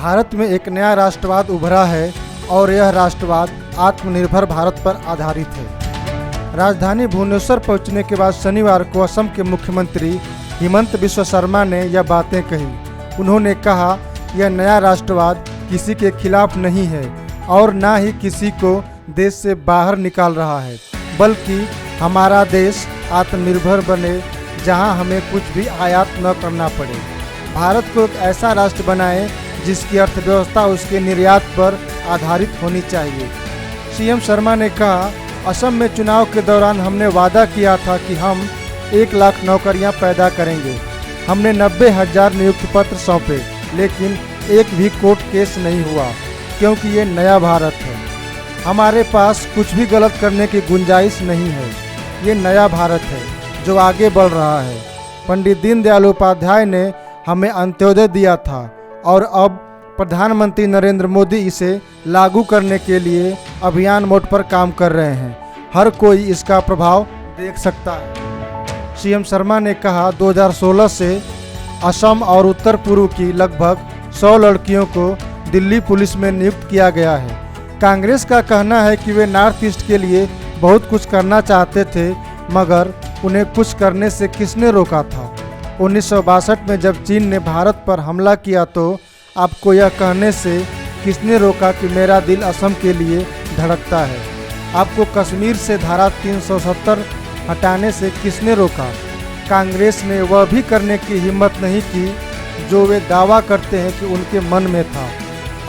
भारत में एक नया राष्ट्रवाद उभरा है और यह राष्ट्रवाद आत्मनिर्भर भारत पर आधारित है। राजधानी भुवनेश्वर पहुंचने के बाद शनिवार को असम के मुख्यमंत्री हिमंत बिस्वा शर्मा ने यह बातें कही। उन्होंने कहा, यह नया राष्ट्रवाद किसी के खिलाफ नहीं है और न ही किसी को देश से बाहर निकाल रहा है, बल्कि हमारा देश आत्मनिर्भर बने जहां हमें कुछ भी आयात न करना पड़े। भारत को एक ऐसा राष्ट्र बनाएं जिसकी अर्थव्यवस्था उसके निर्यात पर आधारित होनी चाहिए। सीएम शर्मा ने कहा, असम में चुनाव के दौरान हमने वादा किया था कि हम 1 लाख नौकरियां पैदा करेंगे। हमने 90,000 नियुक्ति पत्र सौंपे, लेकिन एक भी कोर्ट केस नहीं हुआ, क्योंकि ये नया भारत है। हमारे पास कुछ भी गलत करने की गुंजाइश नहीं है। ये नया भारत है जो आगे बढ़ रहा है। पंडित दीनदयाल उपाध्याय ने हमें अंत्योदय दिया था और अब प्रधानमंत्री नरेंद्र मोदी इसे लागू करने के लिए अभियान मोड पर काम कर रहे हैं। हर कोई इसका प्रभाव देख सकता है। सीएम शर्मा ने कहा, 2016 से असम और उत्तर पूर्व की लगभग 100 लड़कियों को दिल्ली पुलिस में नियुक्त किया गया है। कांग्रेस का कहना है कि वे नॉर्थ ईस्ट के लिए बहुत कुछ करना चाहते थे, मगर उन्हें कुछ करने से किसने रोका था। 1962 में जब चीन ने भारत पर हमला किया तो आपको यह कहने से किसने रोका कि मेरा दिल असम के लिए धड़कता है। आपको कश्मीर से धारा 370 हटाने से किसने रोका। कांग्रेस ने वह भी करने की हिम्मत नहीं की जो वे दावा करते हैं कि उनके मन में था।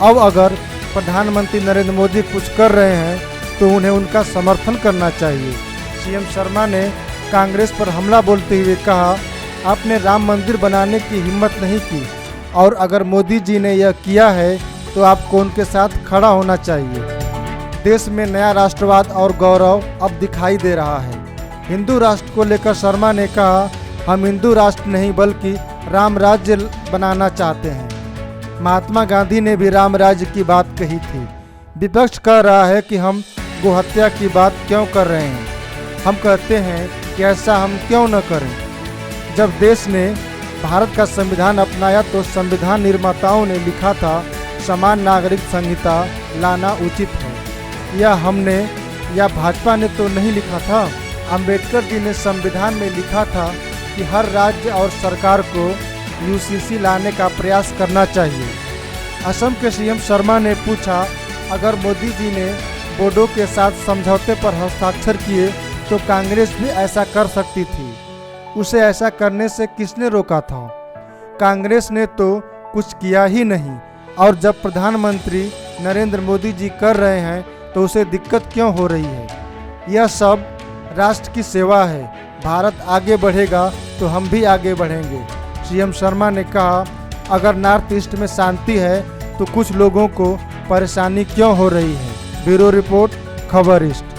अब अगर प्रधानमंत्री नरेंद्र मोदी कुछ कर रहे हैं तो उन्हें उनका समर्थन करना चाहिए। सीएम शर्मा ने कांग्रेस पर हमला बोलते हुए कहा, आपने राम मंदिर बनाने की हिम्मत नहीं की और अगर मोदी जी ने यह किया है तो आपको उनके साथ खड़ा होना चाहिए। देश में नया राष्ट्रवाद और गौरव अब दिखाई दे रहा है। हिंदू राष्ट्र को लेकर शर्मा ने कहा, हम हिंदू राष्ट्र नहीं बल्कि राम राज्य बनाना चाहते हैं। महात्मा गांधी ने भी राम राज्य की बात कही थी। विपक्ष कह रहा है कि हम गोहत्या की बात क्यों कर रहे हैं। हम कहते हैं कि ऐसा हम क्यों न करें। जब देश ने भारत का संविधान अपनाया तो संविधान निर्माताओं ने लिखा था, समान नागरिक संहिता लाना उचित है। यह हमने या भाजपा ने तो नहीं लिखा था। अंबेडकर जी ने संविधान में लिखा था कि हर राज्य और सरकार को यूसीसी लाने का प्रयास करना चाहिए। असम के सीएम शर्मा ने पूछा, अगर मोदी जी ने बोडो के साथ समझौते पर हस्ताक्षर किए तो कांग्रेस भी ऐसा कर सकती थी। उसे ऐसा करने से किसने रोका था। कांग्रेस ने तो कुछ किया ही नहीं, और जब प्रधानमंत्री नरेंद्र मोदी जी कर रहे हैं तो उसे दिक्कत क्यों हो रही है। यह सब राष्ट्र की सेवा है। भारत आगे बढ़ेगा तो हम भी आगे बढ़ेंगे। सीएम शर्मा ने कहा, अगर नॉर्थ ईस्ट में शांति है तो कुछ लोगों को परेशानी क्यों हो रही है। ब्यूरो रिपोर्ट, खबर ईस्ट।